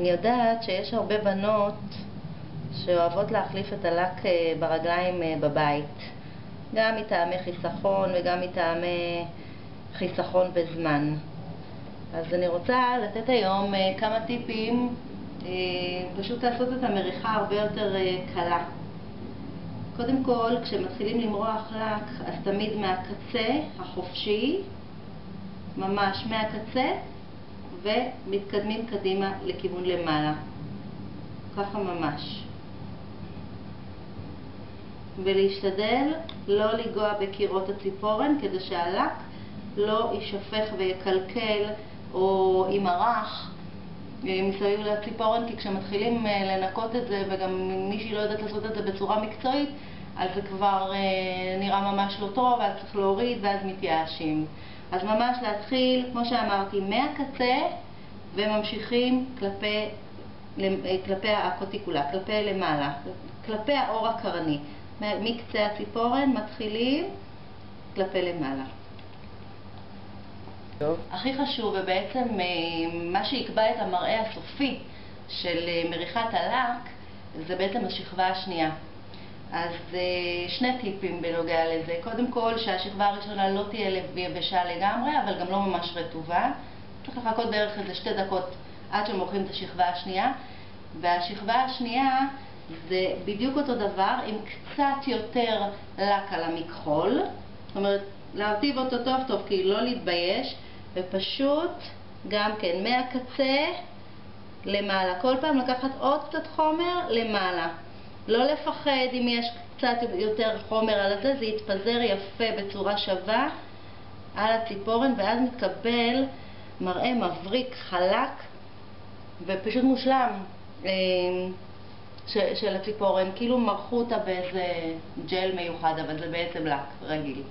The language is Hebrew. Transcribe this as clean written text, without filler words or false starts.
אני יודעת שיש הרבה בנות שאוהבות להחליף את הלק ברגליים בבית, גם מטעמי חיסכון וגם מטעמי חיסכון בזמן. אז אני רוצה לתת היום כמה טיפים פשוט לעשות את המריחה הרבה יותר קלה. קודם כל, כשמתחילים למרוח לק, אז תמיד מהקצה החופשי, ממש מהקצה, ומתקדמים קדימה לכיוון למעלה. ככה ממש. ולהשתדל לא לגוע בקירות הציפורן כדי שהלק לא יישפך ויקלקל או יימרח מסביב לציפורן, כי כשמתחילים לנקות את זה, וגם מישהי לא יודעת לעשות את זה בצורה מקצועית, אז זה כבר נראה ממש לא טוב, ואז צריך להוריד ואז מתייאשים. אז ממש להתחיל, כמו שאמרתי, מהקצה וממשיכים כלפי הקוטיקולה, כלפי למעלה, כלפי האור הקרני. מקצה הציפורן מתחילים כלפי למעלה. הכי חשוב, ובעצם מה שיקבע את המראה הסופי של מריחת הלק, זה בעצם השכבה השנייה. אז שני טיפים בנוגע לזה. קודם כל, שהשכבה הראשונה לא תהיה יבשה לגמרי, אבל גם לא ממש רטובה. צריך לחכות בערך איזה 2 דקות עד שמורחים את השכבה השנייה. והשכבה השנייה זה בדיוק אותו דבר, עם קצת יותר לק על המכחול. זאת אומרת, להרטיב אותו טוב טוב, כי לא להתבייש, ופשוט גם כן מהקצה למעלה. כל פעם לקחת עוד קצת חומר למעלה. לא לפחד אם יש קצת יותר חומר על זה, זה יתפזר יפה בצורה שווה על הציפורן, ואז מתקבל מראה מבריק, חלק ופשוט מושלם של הציפורן. כאילו מרחו אותה באיזה ג'ל מיוחד, אבל זה בעצם לק רגיל.